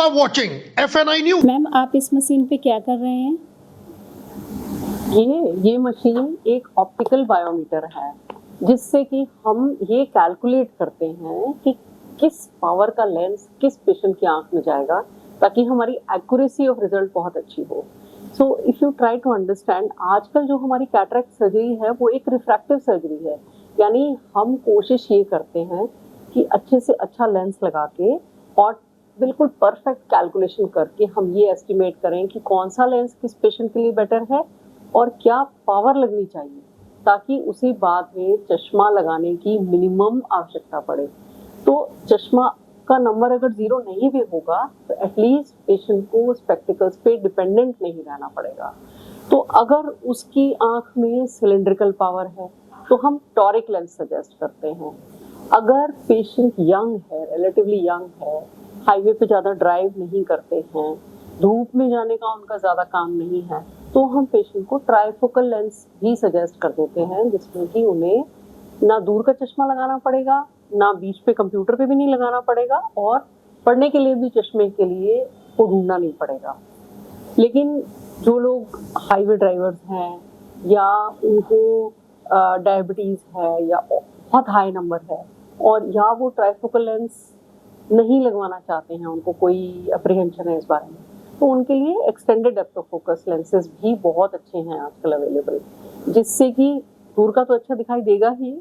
are watching FNI News. Ma'am आप इस machine पे क्या कर रहे हैं? ये मशीन एक ऑप्टिकल बायोमीटर है जिससे कि हम ये कैलकुलेट करते हैं कि किस पावर का लेंस किस पेशेंट की आंख में जाएगा ताकि हमारी एक्यूरेसी ऑफ रिजल्ट बहुत अच्छी हो। So if you try to understand, आजकल जो हमारी कैटरेक्ट सर्जरी है वो एक रिफ्रैक्टिव सर्जरी है, यानी हम कोशिश ये करते हैं कि अच्छे से अच्छा लेंस लगा के और बिल्कुल परफेक्ट कैलकुलेशन करके हम ये एस्टिमेट करें कि कौन सा लेंस किस पेशेंट के लिए बेटर है और क्या पावर लगनी चाहिए ताकि उसी बाद में चश्मा लगाने की मिनिमम आवश्यकता पड़े। तो चश्मा का नंबर अगर 0 नहीं भी होगा तो एटलीस्ट पेशेंट को स्पेक्टिकल्स पे डिपेंडेंट नहीं रहना पड़ेगा। तो अगर उसकी आंख में सिलिंड्रिकल पावर है तो हम टॉरिक लेंस सजेस्ट करते हैं। अगर पेशेंट यंग है, रिलेटिवली यंग है, हाईवे पे ज़्यादा ड्राइव नहीं करते हैं, धूप में जाने का उनका ज़्यादा काम नहीं है, तो हम पेशेंट को ट्राइफोकल लेंस भी सजेस्ट कर देते हैं जिसमें कि उन्हें ना दूर का चश्मा लगाना पड़ेगा, ना बीच पे कंप्यूटर पे भी नहीं लगाना पड़ेगा और पढ़ने के लिए भी चश्मे के लिए को ढूंढना नहीं पड़ेगा। लेकिन जो लोग हाईवे ड्राइवर्स हैं या उनको डायबिटीज़ है या बहुत हाई नंबर है और या वो ट्राइफोकल लेंस नहीं लगवाना चाहते हैं, उनको कोई अप्रीहेंशन है इस बारे में, तो उनके लिए extended depth of focus lenses भी बहुत अच्छे हैं आजकल अवेलेबल, जिससे कि दूर का तो अच्छा दिखाई देगा ही,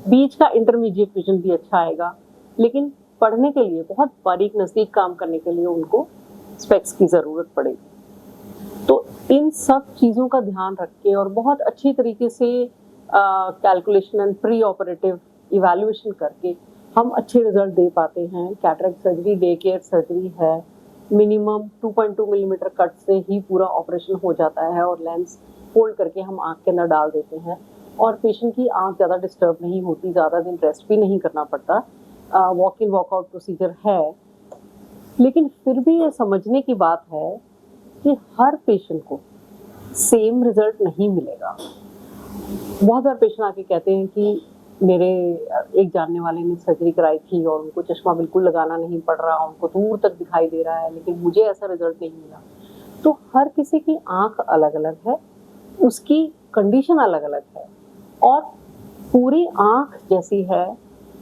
बीच का इंटरमीडिएट विजन भी अच्छा आएगा, लेकिन पढ़ने के लिए बहुत बारीक नज़दीक काम करने के लिए उनको स्पेक्स की ज़रूरत पड़ेगी। तो इन सब चीज़ों का ध्यान रख के और बहुत अच्छी तरीके से calculation and pre operative evaluation करके हम अच्छे रिजल्ट दे पाते हैं। Cataract surgery day care surgery है, मिनिमम 2.2 मिलीमीटर कट से ही पूरा ऑपरेशन हो जाता है और लेंस फोल्ड करके हम आँख के अंदर डाल देते हैं और पेशेंट की आँख ज़्यादा डिस्टर्ब नहीं होती, ज़्यादा दिन रेस्ट भी नहीं करना पड़ता। वॉक इन वॉकआउट प्रोसीजर है, लेकिन फिर भी ये समझने की बात है कि हर पेशेंट को सेम रिजल्ट नहीं मिलेगा। बहुत सारे पेशेंट आके कहते हैं कि मेरे एक जानने वाले ने सर्जरी कराई थी और उनको चश्मा बिल्कुल लगाना नहीं पड़ रहा, उनको दूर तक दिखाई दे रहा है, लेकिन मुझे ऐसा रिजल्ट नहीं मिला। तो हर किसी की आंख अलग अलग है, उसकी कंडीशन अलग अलग है और पूरी आंख जैसी है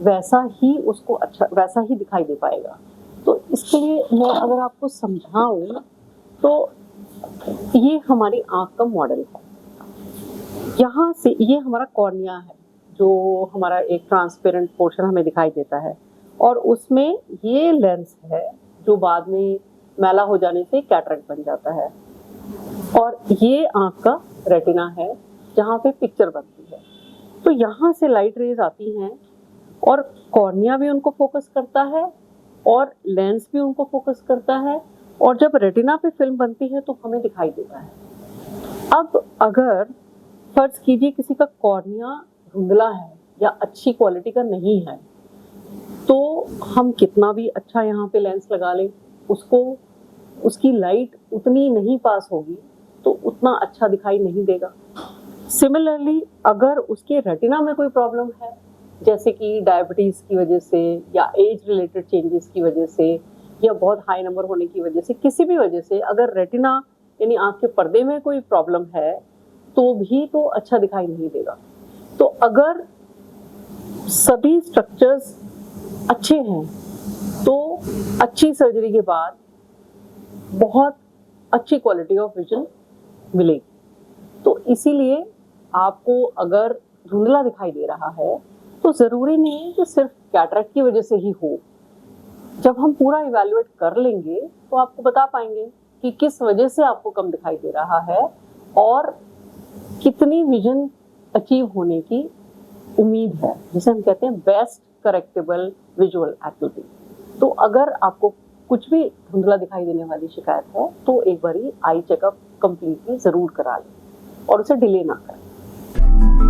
वैसा ही उसको अच्छा वैसा ही दिखाई दे पाएगा। तो इसके लिए मैं अगर आपको समझाऊं तो ये हमारी आंख का मॉडल है। यहाँ से ये हमारा कॉर्निया है जो हमारा एक ट्रांसपेरेंट पोर्शन हमें दिखाई देता है और उसमें ये लेंस है जो बाद में मैला हो जाने से कैटरेक्ट बन जाता है और ये आंख का रेटिना है जहाँ पे पिक्चर बनती है। तो यहाँ से लाइट रेज आती हैं और कॉर्निया भी उनको फोकस करता है और लेंस भी उनको फोकस करता है और जब रेटिना पे फिल्म बनती है तो हमें दिखाई देता है। अब अगर फर्ज कीजिए किसी का कॉर्निया धुंधला है या अच्छी क्वालिटी का नहीं है, तो हम कितना भी अच्छा यहाँ पे लेंस लगा लें, उसकी लाइट उतनी नहीं पास होगी तो उतना अच्छा दिखाई नहीं देगा। सिमिलरली अगर उसके रेटिना में कोई प्रॉब्लम है, जैसे कि डायबिटीज़ की वजह से या एज रिलेटेड चेंजेस की वजह से या बहुत हाई नंबर होने की वजह से, किसी भी वजह से अगर रेटिना यानी आँख के पर्दे में कोई प्रॉब्लम है तो भी तो अच्छा दिखाई नहीं देगा। तो अगर सभी स्ट्रक्चर्स अच्छे हैं तो अच्छी सर्जरी के बाद बहुत अच्छी क्वालिटी ऑफ विजन मिलेगी। तो इसीलिए आपको अगर धुंधला दिखाई दे रहा है तो ज़रूरी नहीं है कि सिर्फ कैटरेक्ट की वजह से ही हो। जब हम पूरा इवैल्यूएट कर लेंगे तो आपको बता पाएंगे कि किस वजह से आपको कम दिखाई दे रहा है और कितनी विजन अचीव होने की उम्मीद है, जिसे हम कहते हैं बेस्ट करेक्टेबल विजुअल एक्टिविटी। तो अगर आपको कुछ भी धुंधला दिखाई देने वाली शिकायत है तो एक बारी आई चेकअप कंप्लीटली ज़रूर करा लें और उसे डिले ना करें।